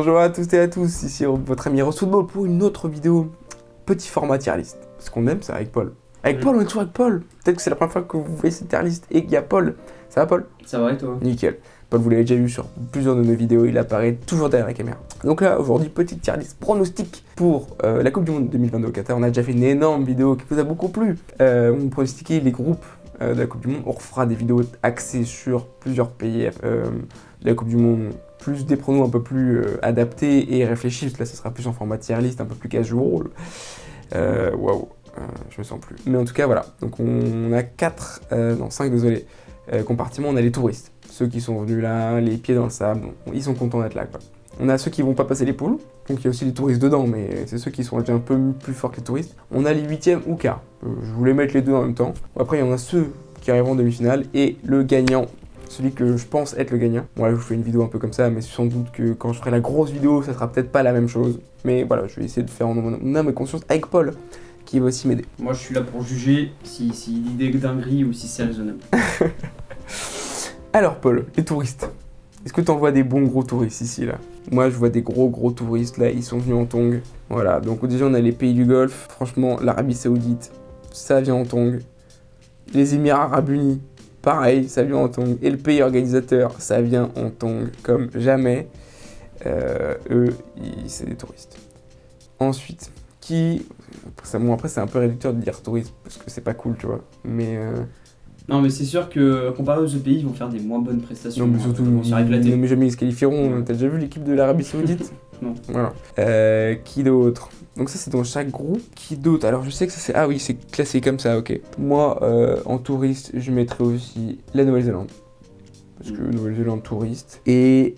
Bonjour à tous et à tous, ici votre ami Rose Football pour une autre vidéo. Petit format tier list. Ce qu'on aime, c'est avec Paul. Avec Paul, on est toujours avec Paul. Peut-être que c'est la première fois que vous voyez cette tier list et qu'il y a Paul. Ça va, Paul? Ça va et toi? Nickel. Paul, vous l'avez déjà vu sur plusieurs de nos vidéos, il apparaît toujours derrière la caméra. Donc là, aujourd'hui, petite tier list pronostic pour la Coupe du Monde 2022 au Qatar. On a déjà fait une énorme vidéo qui vous a beaucoup plu. On pronostiquait les groupes de la Coupe du Monde. On refera des vidéos axées sur plusieurs pays de la Coupe du Monde, plus des pronos un peu plus adaptés et réfléchis. Là, ce sera plus en format tier list, un peu plus casual. Waouh, je me sens plus. Mais en tout cas, voilà. Donc on a 5, désolé, compartiments. On a les touristes. Ceux qui sont venus là, les pieds dans le sable, ils sont contents d'être là, quoi. On a ceux qui vont pas passer les poules, donc il y a aussi les touristes dedans, mais c'est ceux qui sont déjà un peu plus forts que les touristes. On a les 8e ou quarts. Je voulais mettre les deux en même temps. Après, il y en a ceux qui arriveront en demi-finale et le gagnant. Celui que je pense être le gagnant. Bon là je vous fais une vidéo un peu comme ça, mais sans doute que quand je ferai la grosse vidéo, ça sera peut-être pas la même chose. Mais voilà, je vais essayer de faire en mon âme et conscience avec Paul, qui va aussi m'aider. Moi je suis là pour juger si l'idée est dinguerie ou si c'est raisonnable. Alors Paul, les touristes. Est-ce que tu en vois des bons gros touristes ici là? Moi je vois des gros touristes là, ils sont venus en tongs. Voilà, donc déjà on a les pays du Golfe. Franchement, l'Arabie Saoudite, ça vient en tongs. Les Émirats Arabes Unis, pareil, ça vient en tongs. Et le pays organisateur, ça vient en tongs comme jamais. Eux, c'est des touristes. Ensuite, après c'est un peu réducteur de dire touriste, parce que c'est pas cool, tu vois. Mais... Non mais c'est sûr que comparé aux autres pays, ils vont faire des moins bonnes prestations. Non mais surtout, ils vont se faire éclater. mais jamais ils se qualifieront. Ouais. T'as déjà vu l'équipe de l'Arabie Saoudite? Non. Voilà. Qui d'autre? Donc ça c'est dans chaque groupe. Qui d'autre? Alors je sais que ça c'est... Ah oui, c'est classé comme ça, ok. Moi, en touriste, je mettrais aussi la Nouvelle-Zélande. Parce que Nouvelle-Zélande touriste. Et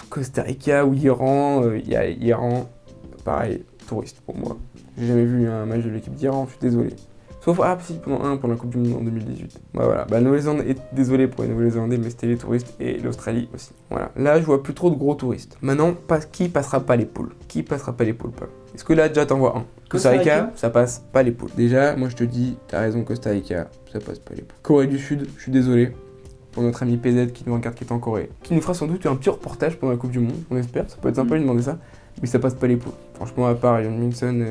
Costa Rica ou Iran, il y a Iran, pareil, touriste pour moi. J'ai jamais vu un match de l'équipe d'Iran, je suis désolé. Sauf, si, pendant la Coupe du Monde en 2018. Bah voilà, la Nouvelle-Zélande est désolé pour les Nouvelle-Zélandais, mais c'était les touristes et l'Australie aussi. Voilà, là je vois plus trop de gros touristes. Maintenant, qui passera pas les poules? Qui passera pas les poules, Paul? Est-ce que là déjà t'en vois un? Costa Rica, ça passe pas les poules. Déjà, moi je te dis, t'as raison, Costa Rica, ça passe pas les poules. Corée du Sud, je suis désolé. Pour notre ami PZ qui nous regarde, qui est en Corée. Qui nous fera sans doute un petit reportage pendant la Coupe du Monde, on espère. Ça peut être sympa de lui demander ça. Mais ça passe pas les poules. Franchement, à part Ian Minson,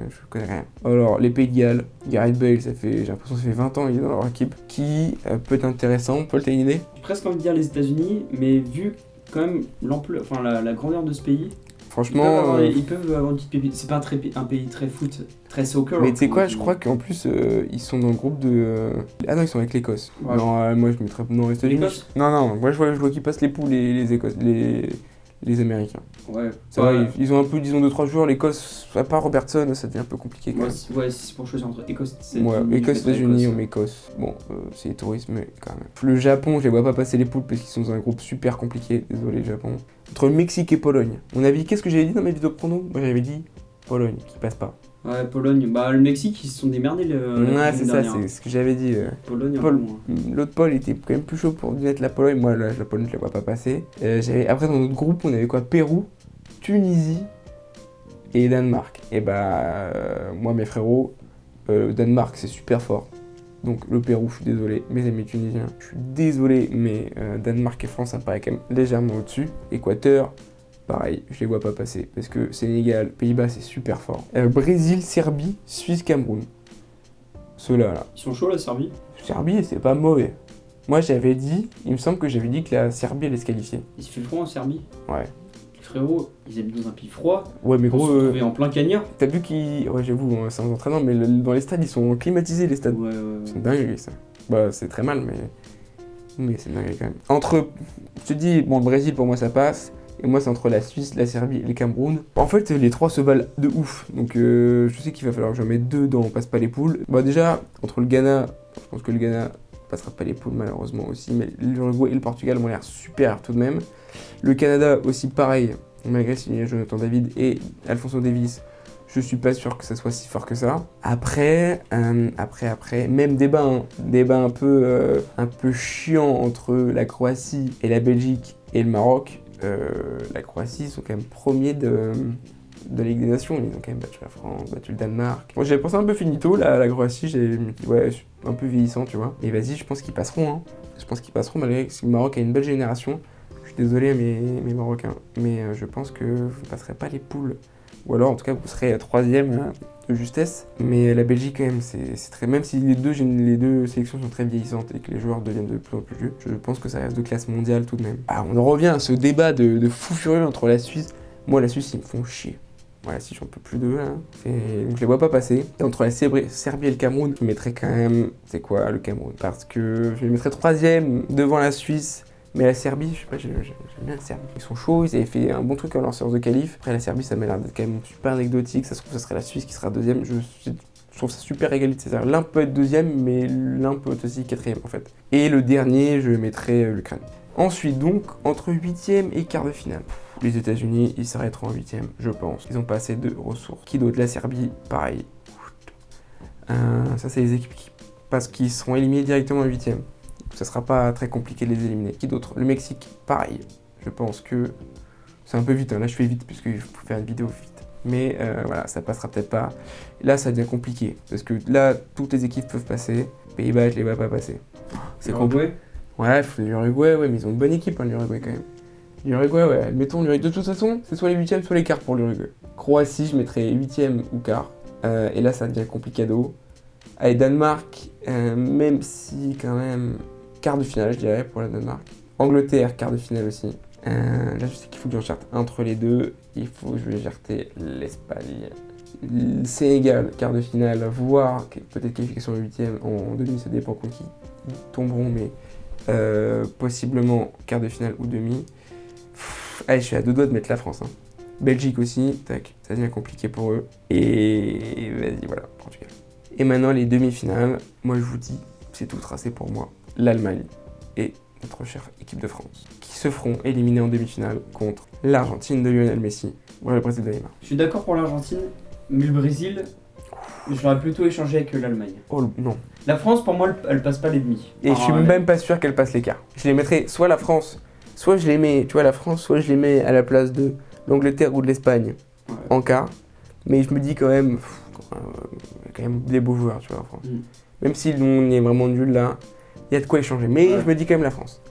je connais rien. Alors, les Pays de Galles, Gareth Bale, j'ai l'impression que ça fait 20 ans qu'il est dans leur équipe. Qui peut être intéressant? Paul, t'as une idée? J'ai presque envie de dire les États-Unis, mais vu quand même l'ampleur, enfin la grandeur de ce pays, franchement, ils peuvent avoir une petite pépite. C'est pas un pays très foot, très soccer. mais tu sais quoi, je crois qu'en plus, ils sont dans le groupe de... Ah non, ils sont avec l'Écosse. Ouais, non, moi je mettrais... Non, les États-Unis. Non, moi je vois qu'ils passent les poules, les Écosse, les Américains. Ouais. C'est vrai, ils ont un peu, disons, 2-3 joueurs. L'Écosse, à part Robertson, ça devient un peu compliqué quand même. Ouais, si c'est pour choisir entre Écosse et Ouais, États-Unis. Écosse, États-Unis, on met Écosse. Bon, c'est les touristes, mais quand même. Le Japon, je les vois pas passer les poules parce qu'ils sont dans un groupe super compliqué. Désolé, Japon. Entre le Mexique et Pologne. On avait dit, qu'est-ce que j'avais dit dans mes vidéos de pronos? Moi, j'avais dit Pologne, qui passe pas. Ouais, Pologne. Bah, le Mexique, ils se sont démerdés. Ouais, c'est ça, c'est ce que j'avais dit. Pologne, L'autre Paul était quand même plus chaud pour mettre la Pologne. Moi, la Pologne, je la vois pas passer. Après, dans notre groupe, on avait quoi? Pérou, Tunisie et Danemark. Et moi, mes frérots, Danemark, c'est super fort. Donc le Pérou, je suis désolé, mes amis tunisiens, je suis désolé, mais Danemark et France, ça me paraît quand même légèrement au-dessus. Équateur, pareil, je les vois pas passer, parce que Sénégal, Pays-Bas, c'est super fort. Brésil, Serbie, Suisse, Cameroun. Ceux-là, là. Ils sont chauds, la Serbie? Serbie, c'est pas mauvais. Moi, il me semble que j'avais dit que la Serbie allait se qualifier. Il fait froid en Serbie? Ouais. Frérot, ils habitent dans un pays froid. Ouais, mais Pour gros. se retrouver en plein cagnard. T'as vu qu'ils. Ouais, j'avoue, c'est un entraînement, mais dans les stades, ils sont climatisés, les stades. Ouais. C'est dingue, ça. Bah, c'est très mal, mais c'est dingue quand même. Je te dis, bon, le Brésil, pour moi, ça passe. Et moi, c'est entre la Suisse, la Serbie et le Cameroun. En fait, les trois se valent de ouf. Donc, je sais qu'il va falloir que j'en mette deux dans On passe pas les poules. Bah, déjà, entre le Ghana, je pense que le Ghana passera pas les poules, malheureusement aussi. Mais l'Uruguay et le Portugal m'ont l'air super tout de même. Le Canada aussi, pareil. Malgré s'il y a Jonathan David et Alphonso Davies, je suis pas sûr que ça soit si fort que ça. Après, même débat un peu chiant entre la Croatie et la Belgique et le Maroc. La Croatie, ils sont quand même premiers de la Ligue des Nations, ils ont quand même battu la France, battu le Danemark. Moi j'avais pensé un peu finito, la Croatie, j'ai dit ouais, un peu vieillissant, tu vois. Et vas-y, je pense qu'ils passeront, hein. Je pense qu'ils passeront malgré que le Maroc a une belle génération. Je suis Désolé mes Marocains, mais je pense que vous ne passerez pas les poules. Ou alors en tout cas vous serez 3e de justesse. Mais la Belgique quand même, c'est très... Même si les deux sélections sont très vieillissantes et que les joueurs deviennent de plus en plus vieux, je pense que ça reste de classe mondiale tout de même. Ah, on en revient à ce débat de fou furieux entre la Suisse. Moi la Suisse ils me font chier. Voilà, si j'en peux plus d'eux, hein. Donc je les vois pas passer. Et entre la Serbie et le Cameroun, je mettrais quand même, c'est quoi le Cameroun? Parce que je les mettrais 3e devant la Suisse. Mais la Serbie, je sais pas, j'aime bien la Serbie. Ils sont chauds, ils avaient fait un bon truc en leur séance de qualif. Après la Serbie, ça m'a l'air d'être quand même super anecdotique. Ça se trouve, ça serait la Suisse qui sera 2e. Je trouve ça super égalité. C'est-à-dire l'un peut être 2e, mais l'un peut être aussi 4e en fait. Et le dernier, je mettrais l'Ukraine. Ensuite donc, entre 8e et quart de finale. Les États-Unis, ils s'arrêteront en 8e, je pense. Ils ont pas assez de ressources. Qui d'autre? La Serbie, pareil. Ça, c'est les équipes qui seront éliminées directement en 8e. Ça sera pas très compliqué de les éliminer. Qui d'autre? Le Mexique, pareil. Je pense que c'est un peu vite. Hein. Là, je fais vite puisqu'il faut faire une vidéo vite. Mais voilà, ça passera peut-être pas. Là, ça devient compliqué parce que là, toutes les équipes peuvent passer. Pays-Bas, je les vois pas passer. C'est compliqué. Ouais, l'Uruguay, ouais, mais ils ont une bonne équipe, hein, l'Uruguay quand même. L'Uruguay, ouais, admettons, de toute façon, c'est soit les 8e, soit les quarts pour l'Uruguay. Croatie, je mettrais 8e ou quart. Et là, ça devient complicado. Allez, Danemark, même si quand même, quart de finale, je dirais, pour la Danemark. Angleterre, quart de finale aussi. Là, je sais qu'il faut que j'en charte entre les deux. Il faut que je vais jarter l'Espagne. Le Sénégal, quart de finale, voire peut-être qualification en 8e, en demi, ça dépend contre qui tomberont, mais possiblement quart de finale ou demi. Allez, je suis à 2 doigts de mettre la France. Hein. Belgique aussi, tac, ça devient compliqué pour eux. Et vas-y, voilà, Portugal. Et maintenant, les demi-finales, moi je vous dis, c'est tout tracé pour moi. L'Allemagne et notre chère équipe de France, qui se feront éliminer en demi-finale contre l'Argentine de Lionel Messi ou le Brésil de Neymar. Je suis d'accord pour l'Argentine, mais le Brésil, je l'aurais plutôt échangé avec l'Allemagne. Oh non. La France, pour moi, elle passe pas les demi. Et je suis même pas sûr qu'elle passe l'écart. Je les mettrais soit la France, soit je les mets, tu vois, la France, soit je les mets à la place de l'Angleterre ou de l'Espagne en quart. Mais je me dis quand même, il y a quand même des beaux joueurs, tu vois, en France. Même si on est vraiment nul là, il y a de quoi échanger. Mais je me dis quand même la France.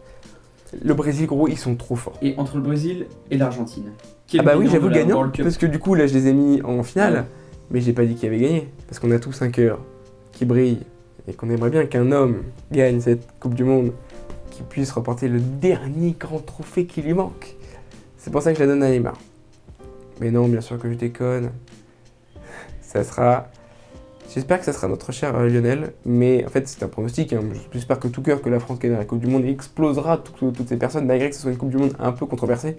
Le Brésil, gros, ils sont trop forts. Et entre le Brésil et l'Argentine. Ah bah oui, j'avoue, gagnant. Parce que du coup, là, je les ai mis en finale. Mais j'ai pas dit qui avait gagné. Parce qu'on a tous un cœur qui brille. Et qu'on aimerait bien qu'un homme gagne cette Coupe du Monde. Qui puisse remporter le dernier grand trophée qui lui manque. C'est pour ça que je la donne à Neymar. Mais non, bien sûr que je déconne. Ça sera... J'espère que ça sera notre cher Lionel, mais en fait c'est un pronostic. Hein. J'espère que tout cœur que la France gagne la Coupe du Monde et explosera toutes ces personnes, malgré que ce soit une Coupe du Monde un peu controversée.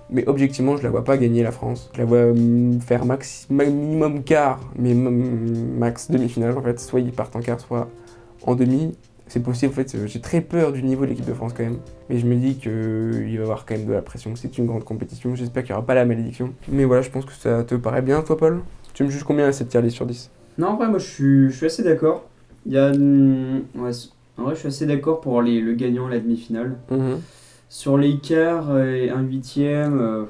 Mais objectivement, je la vois pas gagner la France. Je la vois faire minimum quart, mais max demi-finale en fait. Soit ils partent en quart, soit en demi. C'est possible en fait, j'ai très peur du niveau de l'équipe de France quand même. Mais je me dis qu'il va y avoir quand même de la pression, que c'est une grande compétition. J'espère qu'il n'y aura pas la malédiction. Mais voilà, je pense que ça te paraît bien toi Paul? Tu me juges combien à cette tier list sur 10? Non, en vrai, moi je suis assez d'accord. En vrai, je suis assez d'accord pour le gagnant, la demi-finale. Sur les quarts et un 8e,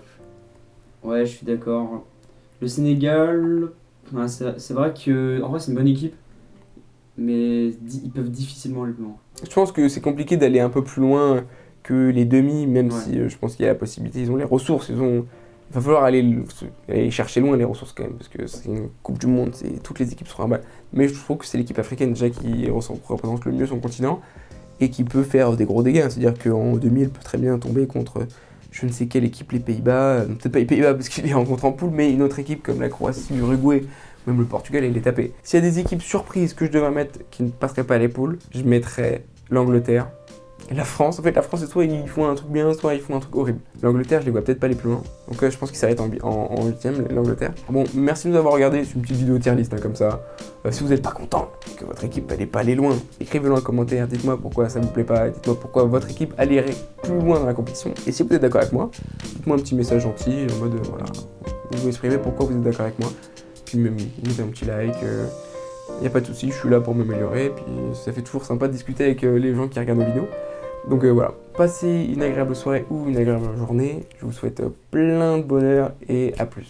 ouais, je suis d'accord. Le Sénégal, ouais, c'est vrai que en vrai, c'est une bonne équipe, mais ils peuvent difficilement aller plus loin. Je pense que c'est compliqué d'aller un peu plus loin que les demi, même si je pense qu'il y a la possibilité. Ils ont les ressources, il va falloir aller chercher loin les ressources quand même, parce que c'est une Coupe du Monde, toutes les équipes seront à balle. Mais je trouve que c'est l'équipe africaine déjà qui représente le mieux son continent et qui peut faire des gros dégâts. C'est-à-dire qu'en demi, elle peut très bien tomber contre je ne sais quelle équipe, les Pays-Bas, peut-être pas les Pays-Bas parce qu'ils les rencontrent en poule, mais une autre équipe comme la Croatie, l'Uruguay, même le Portugal, et les taper. S'il y a des équipes surprises que je devrais mettre qui ne passeraient pas à les poules, je mettrais l'Angleterre. Et la France, en fait, la France, c'est soit ils font un truc bien, soit ils font un truc horrible. L'Angleterre, je les vois peut-être pas aller plus loin. Donc je pense qu'ils s'arrêtent en 8e, l'Angleterre. Bon, merci de nous avoir regardé. C'est une petite vidéo tier list, hein, comme ça. Si vous n'êtes pas content que votre équipe n'allait pas aller loin, écrivez-le en commentaire. Dites-moi pourquoi ça vous plaît pas. Dites-moi pourquoi votre équipe allait plus loin dans la compétition. Et si vous êtes d'accord avec moi, dites-moi un petit message gentil, en mode, voilà, vous exprimez pourquoi vous êtes d'accord avec moi. Puis mettez un petit like. Y a pas de souci, je suis là pour m'améliorer. Puis ça fait toujours sympa de discuter avec les gens qui regardent nos vidéos. Donc voilà, passez une agréable soirée ou une agréable journée. Je vous souhaite plein de bonheur et à plus.